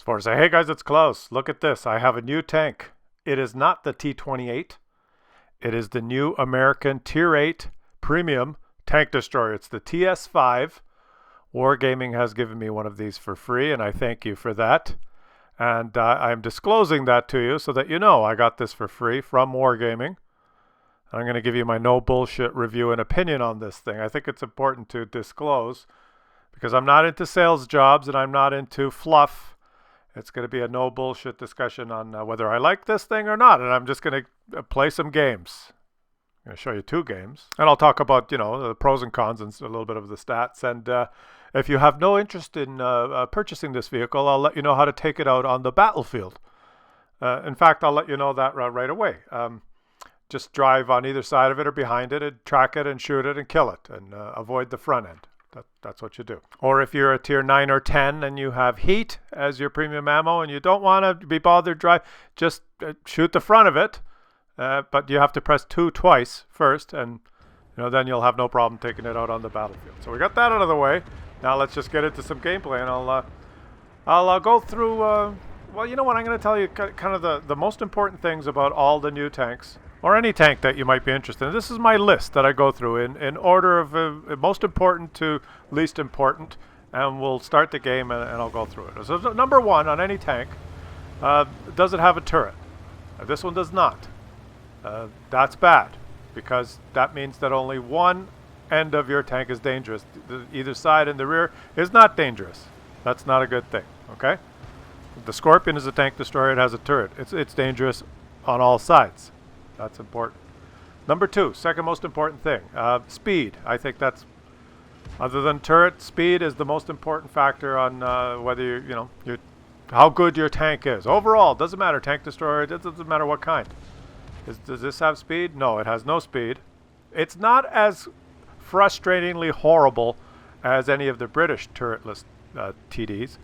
For say, hey guys, it's Klaus. Look at this. I have a new tank. It is not the T-28. It is the new American Tier 8 Premium Tank Destroyer. It's the TS-5. Wargaming has given me one of these for free, and I thank you for that. And I'm disclosing that to you so that you know I got this for free from Wargaming. I'm going to give you my no bullshit review and opinion on this thing. I think it's important to disclose because I'm not into sales jobs and I'm not into fluff. It's going to be a no bullshit discussion on whether I like this thing or not. And I'm just going to play some games. I'm going to show you 2 games. And I'll talk about, you know, the pros and cons and a little bit of the stats. And if you have no interest in purchasing this vehicle, I'll let you know how to take it out on the battlefield. In fact, I'll let you know that right away. Just drive on either side of it or behind it and track it and shoot it and kill it and avoid the front end. That's what you do. Or if you're a tier 9 or 10 and you have heat as your premium ammo and you don't want to be bothered drive, just shoot the front of it. But you have to press 2 twice first, and you know then you'll have no problem taking it out on the battlefield. So we got that out of the way. Now let's just get into some gameplay, and I'll go through. Well, you know what? I'm going to tell you kind of the most important things about all the new tanks. Or any tank that you might be interested in. This is my list that I go through in order of most important to least important. And we'll start the game and I'll go through it. So number 1 on any tank, does it have a turret? This one does not. That's bad because that means that only one end of your tank is dangerous. Either side in the rear is not dangerous. That's not a good thing, okay? The Scorpion is a tank destroyer. It has a turret. It's dangerous on all sides. That's important. Number 2, second most important thing, speed. I think that's, other than turret, speed is the most important factor on whether how good your tank is. Overall, doesn't matter, tank destroyer, it doesn't matter what kind. Does this have speed? No, it has no speed. It's not as frustratingly horrible as any of the British turretless TDs,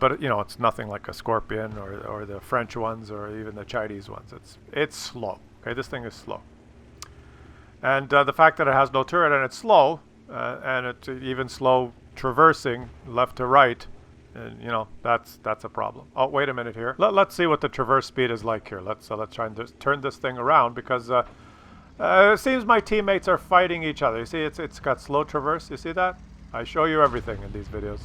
but you know, it's nothing like a Scorpion or the French ones or even the Chinese ones. It's slow. Okay, this thing is slow. And the fact that it has no turret and it's slow, and it's even slow traversing left to right, you know, that's a problem. Oh, wait a minute here. Let's see what the traverse speed is like here. Let's try and just turn this thing around because it seems my teammates are fighting each other. You see, it's got slow traverse. You see that? I show you everything in these videos.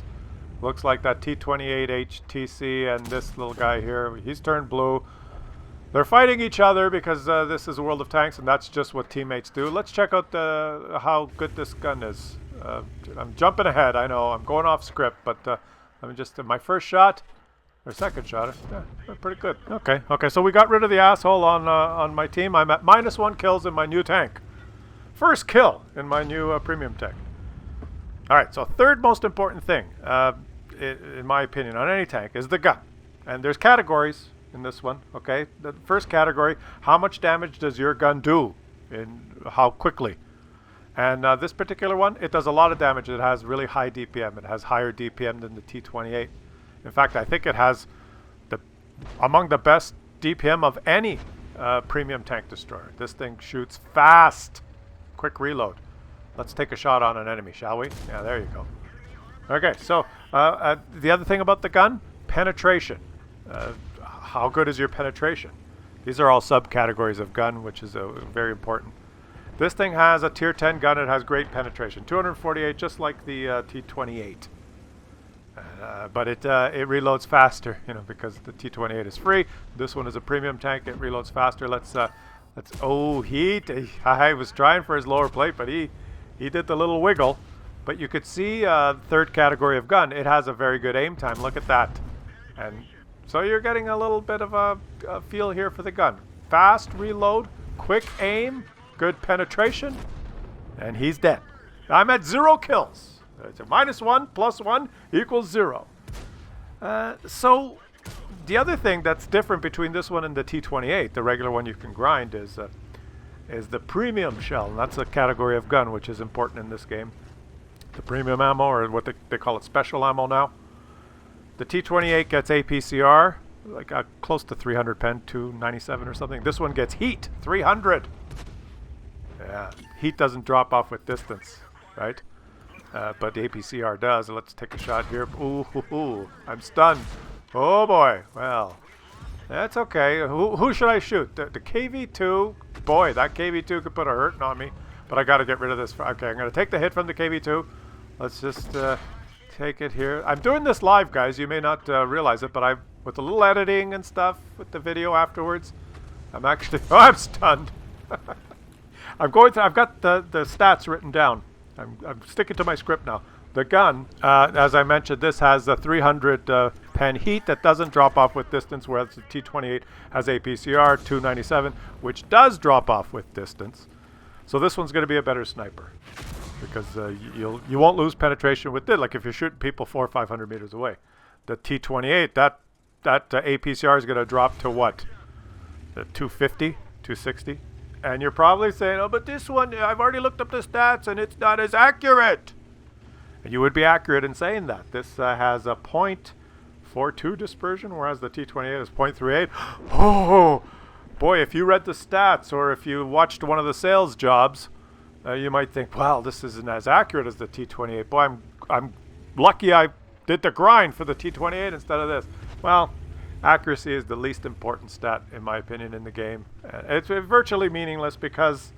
Looks like that T-28 HTC and this little guy here, he's turned blue. They're fighting each other because this is a World of Tanks, and that's just what teammates do. Let's check out how good this gun is. I'm jumping ahead, I know. I'm going off script, but I'm just my first shot, or second shot, yeah, pretty good. Okay, so we got rid of the asshole on my team. I'm at -1 kills in my new tank. First kill in my new premium tank. All right, so third most important thing, in my opinion, on any tank is the gun. And there's categories in this one, okay? The first category, how much damage does your gun do and how quickly? And this particular one, it does a lot of damage. It has really high DPM. It has higher DPM than the T-28. In fact, I think it has among the best DPM of any premium tank destroyer. This thing shoots fast. Quick reload. Let's take a shot on an enemy, shall we? Yeah, there you go. Okay, so the other thing about the gun, penetration. How good is your penetration? These are all subcategories of gun, which is very important. This thing has a tier 10 gun. It has great penetration, 248, just like the T-28. But it reloads faster, you know, because the T-28 is free. This one is a premium tank. It reloads faster. Let's. Oh, heat! I was trying for his lower plate, but he did the little wiggle. But you could see third category of gun. It has a very good aim time. Look at that. And so you're getting a little bit of a feel here for the gun. Fast reload, quick aim, good penetration, and he's dead. I'm at 0 kills. It's a -1 + 1 = 0. So the other thing that's different between this one and the T-28, the regular one you can grind, is the premium shell. And that's a category of gun which is important in this game. The premium ammo, or what they call it, special ammo now. The T-28 gets APCR, like close to 300 pen, 297 or something. This one gets heat, 300. Yeah, heat doesn't drop off with distance, right? But the APCR does. Let's take a shot here. Ooh, I'm stunned. Oh boy. Well, that's okay. Who should I shoot? The KV-2? Boy, that KV-2 could put a hurting on me. But I got to get rid of this. Okay, I'm going to take the hit from the KV-2. Let's just take it here. I'm doing this live, guys. You may not realize it, but with a little editing and stuff with the video afterwards, I'm actually... Oh, I'm stunned. I'm going through... I've got the stats written down. I'm sticking to my script now. The gun, as I mentioned, this has a 300 pen heat that doesn't drop off with distance, whereas the T28 has APCR 297, which does drop off with distance. So this one's going to be a better sniper because you won't lose penetration with it. Like if you're shooting people 400 or 500 meters away, the T28 that APCR is going to drop to what? 250, 260, and you're probably saying, "Oh, but this one, I've already looked up the stats and it's not as accurate." And you would be accurate in saying that. This has a .42 dispersion, whereas the T28 is .38. Oh. Boy, if you read the stats or if you watched one of the sales jobs, you might think, "Wow, this isn't as accurate as the T28." Boy, I'm lucky I did the grind for the T28 instead of this. Well, accuracy is the least important stat, in my opinion, in the game. It's virtually meaningless because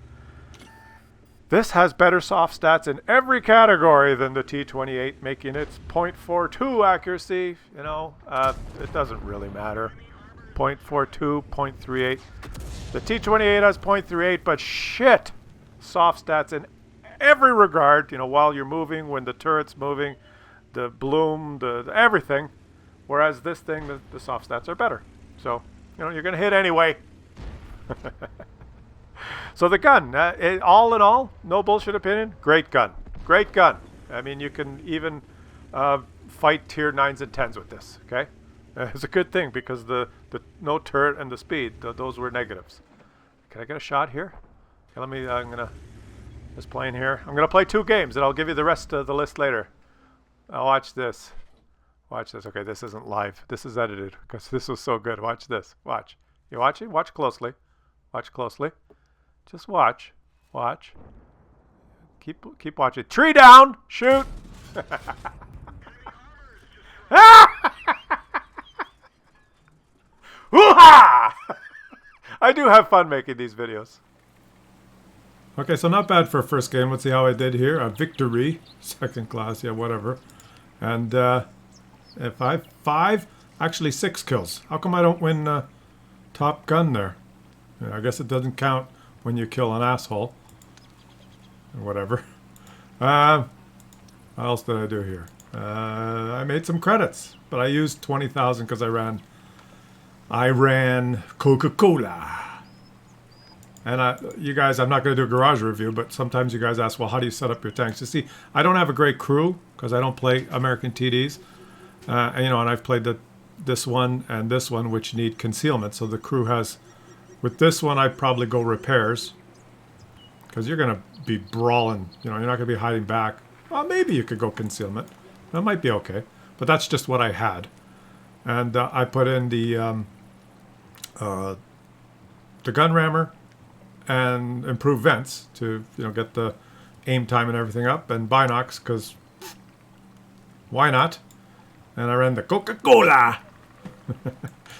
this has better soft stats in every category than the T28, making its .42 accuracy. You know, it doesn't really matter. .42, .38. The T28 has .38, but shit, soft stats in every regard. You know, while you're moving, when the turret's moving, the bloom, the everything. Whereas this thing, the soft stats are better. So, you know, you're going to hit anyway. So the gun, all in all, no bullshit opinion, great gun. Great gun. I mean, you can even fight tier 9s and 10s with this, okay? It's a good thing because the no turret and the speed, those were negatives. Can I get a shot here? Okay, let me, I'm going to, just playing here. I'm going to play 2 games and I'll give you the rest of the list later. Now watch this. Watch this. Okay, this isn't live. This is edited because this was so good. Watch this. Watch. You watching? Watch closely. Watch closely. Just watch. Watch. Keep watching. Tree down! Shoot! Hoo-ha! I do have fun making these videos. Okay, so not bad for a first game. Let's see how I did here. A victory. Second class, yeah, whatever. And five, actually 6 kills. How come I don't win Top Gun there? Yeah, I guess it doesn't count when you kill an asshole. Or whatever. What else did I do here? I made some credits, but I used 20,000 because I ran Coca-Cola. And you guys, I'm not going to do a garage review, but sometimes you guys ask, well, how do you set up your tanks? You see, I don't have a great crew because I don't play American TDs. And, you know, and I've played this one and this one, which need concealment. So the crew has, with this one, I'd probably go repairs because you're going to be brawling. You know, you're not going to be hiding back. Well, maybe you could go concealment. That might be okay. But that's just what I had. And I put in the gun rammer and improve vents to, you know, get the aim time and everything up, and binocs because why not? And I ran the Coca-Cola.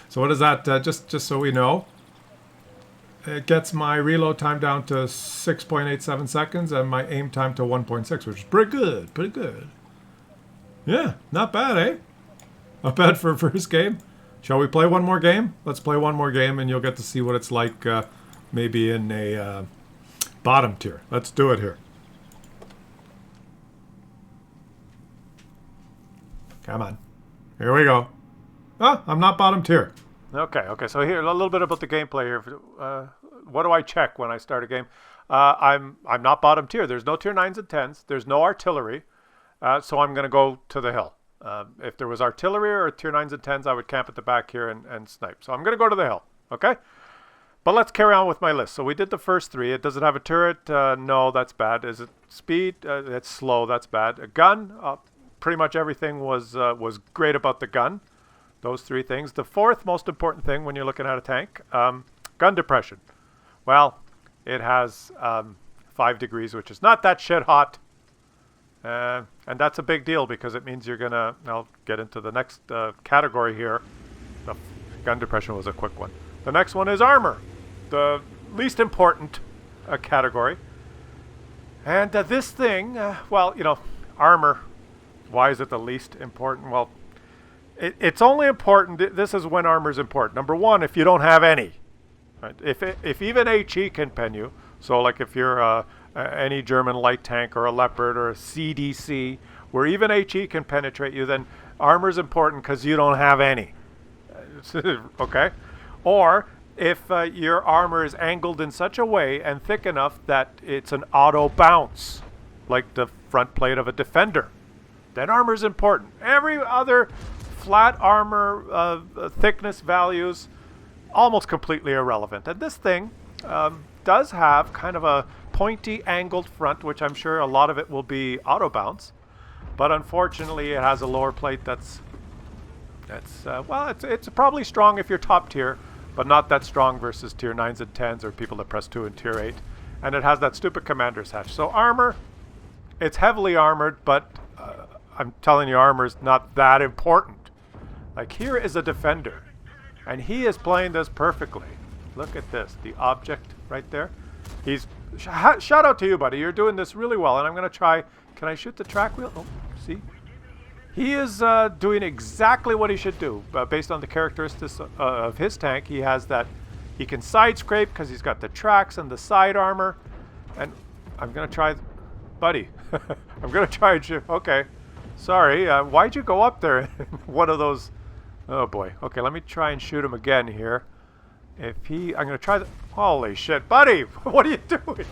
So what is that? Just so we know, it gets my reload time down to 6.87 seconds and my aim time to 1.6, which is pretty good. Pretty good. Yeah, not bad, eh? Not bad for a first game. Shall we play one more game? Let's play one more game and you'll get to see what it's like maybe in a bottom tier. Let's do it here. Come on. Here we go. Oh, I'm not bottom tier. Okay, so here, a little bit about the gameplay here. What do I check when I start a game? I'm not bottom tier. There's no tier 9s and 10s. There's no artillery. So I'm going to go to the hill. If there was artillery or tier 9s and 10s, I would camp at the back here and snipe. So I'm going to go to the hill, okay? But let's carry on with my list. So we did the first 3. Does it have a turret? No, that's bad. Is it speed? It's slow. That's bad. A gun? Pretty much everything was great about the gun. Those 3 things. The 4th most important thing when you're looking at a tank, gun depression. Well, it has 5 degrees, which is not that shit hot. And that's a big deal because it means you're going to, I'll get into the next category here. The gun depression was a quick one. The next one is armor, the least important category. And this thing, well, you know, armor, why is it the least important? Well, it's only important, this is when armor is important. Number one, if you don't have any. Right? If even HE can pen you, so like if you're any German light tank or a Leopard or a CDC, where even HE can penetrate you, then armor is important because you don't have any. Okay? Or if your armor is angled in such a way and thick enough that it's an auto bounce, like the front plate of a Defender, then armor is important. Every other flat armor thickness values, almost completely irrelevant. And this thing does have kind of a pointy angled front, which I'm sure a lot of it will be auto bounce, but unfortunately it has a lower plate that's well, it's probably strong if you're top tier, but not that strong versus tier 9s and 10s or people that press 2 and tier 8. And it has that stupid commander's hatch. So armor, it's heavily armored, but I'm telling you, armor is not that important. Like, here is a Defender, and he is playing this perfectly. Look at this, the object right there. He's shout out to you, buddy. You're doing this really well, and I'm going to try. Can I shoot the track wheel? Oh, see? He is doing exactly what he should do based on the characteristics of his tank. He has that. He can side scrape because he's got the tracks and the side armor. And I'm going to try, buddy. I'm going to try and shoot. Okay. Sorry. Why'd you go up there? One of those. Oh boy. Okay, let me try and shoot him again here. I'm going to try the... Holy shit, buddy! What are you doing?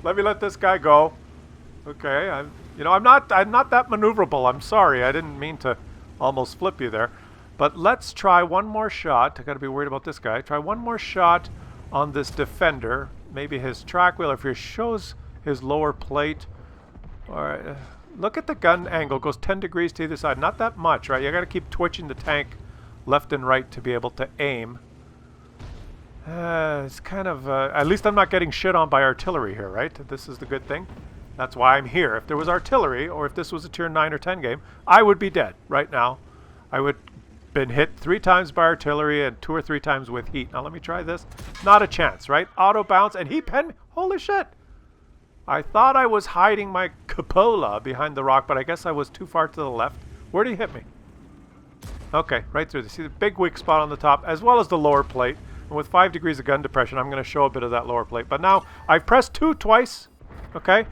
Let this guy go. Okay, I'm not that maneuverable. I'm sorry. I didn't mean to almost flip you there. But let's try one more shot. I got to be worried about this guy. Try one more shot on this Defender. Maybe his track wheel, if he shows his lower plate. Or look at the gun angle. Goes 10 degrees to either side. Not that much, right? You got to keep twitching the tank left and right to be able to aim. It's kind of... at least I'm not getting shit on by artillery here, right? This is the good thing. That's why I'm here. If there was artillery, or if this was a tier 9 or 10 game, I would be dead right now. I would have been hit 3 times by artillery and 2 or 3 times with heat. Now let me try this. Not a chance, right? Auto bounce, and he penned me. Holy shit! I thought I was hiding my cupola behind the rock, but I guess I was too far to the left. Where did he hit me? Okay, right through. See the big weak spot on the top, as well as the lower plate. And with 5 degrees of gun depression, I'm going to show a bit of that lower plate. But now, I've pressed 2 twice, okay?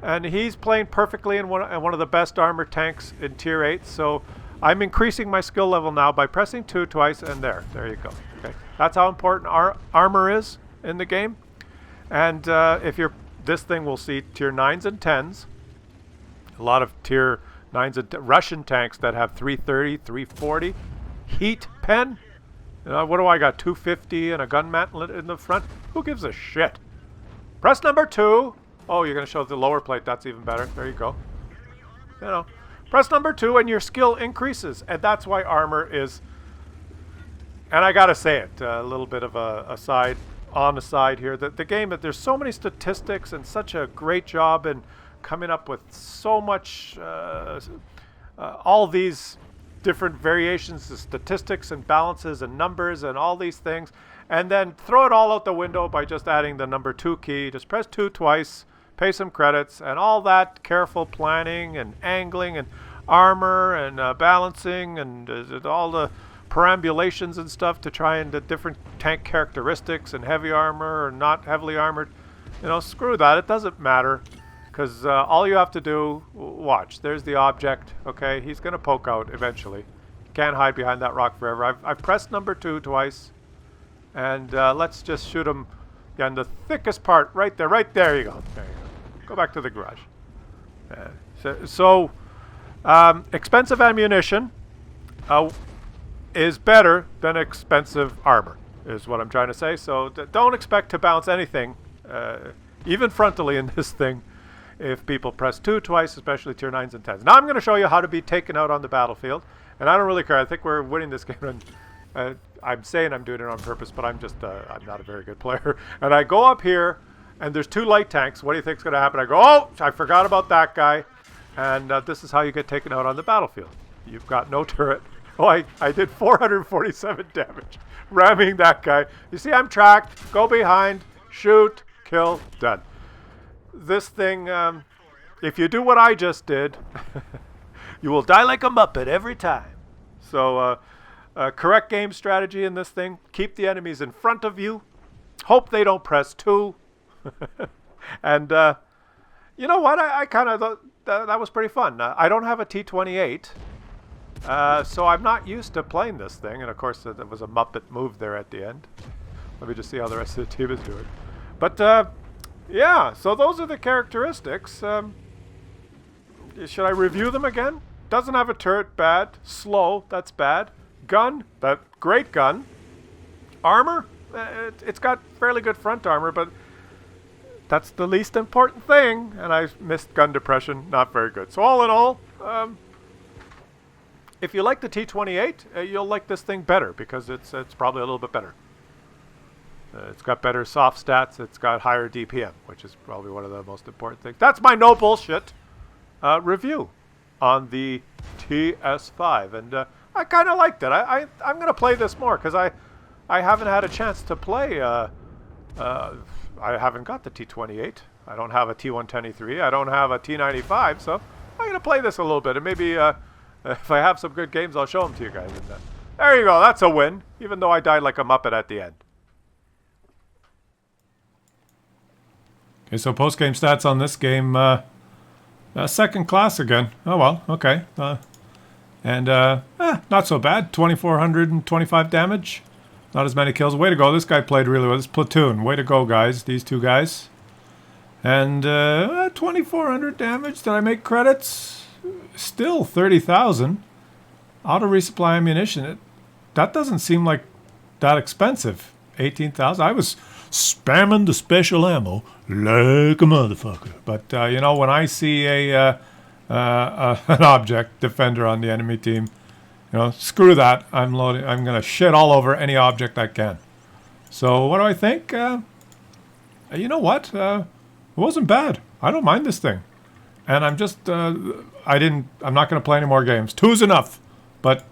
And he's playing perfectly in one of the best armored tanks in tier 8. So I'm increasing my skill level now by pressing 2 twice, and there you go. Okay, that's how important armor is in the game. And if you're... This thing will see tier 9s and 10s. A lot of tier 9s and Russian tanks that have 330, 340. Heat pen. What do I got? 250 and a gun mantlet in the front? Who gives a shit? Press number 2. Oh, you're going to show the lower plate. That's even better. There you go. Press number 2 and your skill increases. And that's why armor is... And I got to say it. A little bit of a side... On the side here, the game, that there's so many statistics and such a great job in coming up with so much, all these different variations of statistics and balances and numbers and all these things, and then throw it all out the window by just adding the number 2 key. Just press 2 twice, pay some credits, and all that careful planning and angling and armor and balancing and all the perambulations and stuff to try and the different tank characteristics and heavy armor or not heavily armored. Screw that. It doesn't matter, because all you have to do, watch, there's the object. Okay, he's going to poke out eventually. You can't hide behind that rock forever. I've pressed number 2 twice, and let's just shoot him in the thickest part right there. Right there you go. There you go. Go back to the garage. So expensive ammunition is better than expensive armor, is what I'm trying to say. So don't expect to bounce anything, even frontally in this thing, if people press 2 twice, especially tier 9s and 10s. Now I'm going to show you how to be taken out on the battlefield, and I don't really care. I think we're winning this game, and I'm saying I'm doing it on purpose, but I'm not a very good player. And I go up here, and there's 2 light tanks. What do you think's going to happen? I go, oh, I forgot about that guy. And this is how you get taken out on the battlefield. You've got no turret. Oh, I did 447 damage, ramming that guy. You see, I'm tracked. Go behind, shoot, kill, done. This thing, if you do what I just did, you will die like a Muppet every time. So, correct game strategy in this thing. Keep the enemies in front of you. Hope they don't press 2. And, you know what? I kind of thought that was pretty fun. I don't have a T-28. So I'm not used to playing this thing, and of course there was a Muppet move there at the end. Let me just see how the rest of the team is doing. But yeah, so those are the characteristics. Should I review them again? Doesn't have a turret, bad. Slow, that's bad. Gun, that great gun. Armor, it's got fairly good front armor, but that's the least important thing. And I missed gun depression, not very good. So all in all, if you like the T-28, you'll like this thing better because it's probably a little bit better. It's got better soft stats. It's got higher DPM, which is probably one of the most important things. That's my no bullshit review on the TS-5, and I kind of liked it. I'm going to play this more because I haven't had a chance to play. I haven't got the T-28. I don't have a T-110E3. I don't have a T-95, so I'm going to play this a little bit, and maybe if I have some good games, I'll show them to you guys. And, there you go. That's a win, even though I died like a Muppet at the end. Okay, so post-game stats on this game. Second class again. Oh, well, okay. Not so bad. 2,425 damage. Not as many kills. Way to go. This guy played really well. This platoon. Way to go, guys. These two guys. And 2,400 damage. Did I make credits? Still 30,000. Auto resupply ammunition. That doesn't seem like that expensive. 18,000. I was spamming the special ammo like a motherfucker. But you know, when I see an object defender on the enemy team, you know, screw that. I'm gonna shit all over any object I can. So what do I think? You know what? It wasn't bad. I don't mind this thing. And I'm just, I'm not going to play any more games. 2's enough. But,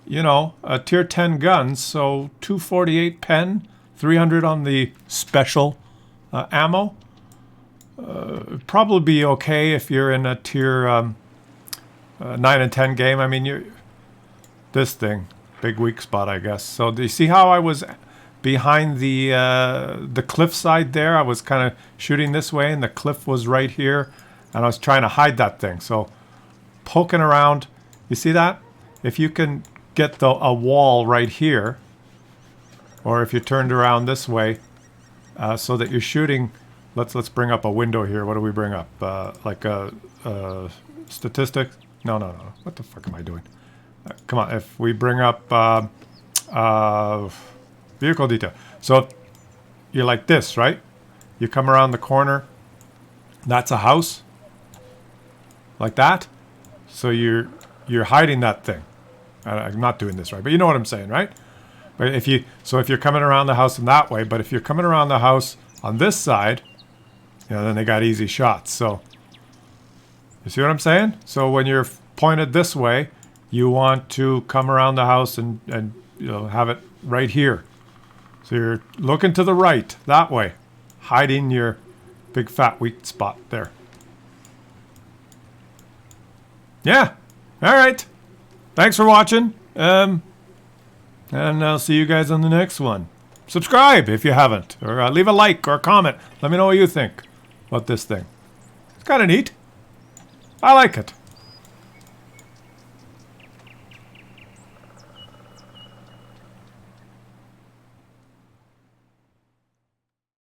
you know, tier 10 guns, so 248 pen, 300 on the special ammo. Probably be okay if you're in a tier 9 and 10 game. I mean, this thing, big weak spot, I guess. So do you see how I was behind the cliff side there? I was kind of shooting this way, and the cliff was right here. And I was trying to hide that thing. So poking around. You see that? If you can get a wall right here, or if you turned around this way, so that you're shooting. Let's bring up a window here. What do we bring up? Like a statistic? No. What the fuck am I doing? Come on. If we bring up vehicle detail. So you're like this, right? You come around the corner. That's a house. Like that. So you're hiding that thing. I'm not doing this right, but you know what I'm saying, right? But if you're coming around the house in that way, but if you're coming around the house on this side, you know, then they got easy shots. So you see what I'm saying? So when you're pointed this way, you want to come around the house and you know, have it right here. So you're looking to the right that way, hiding your big fat weak spot there. Yeah. All right. Thanks for watching. And I'll see you guys on the next one. Subscribe if you haven't, or leave a like or a comment. Let me know what you think about this thing. It's kind of neat. I like it.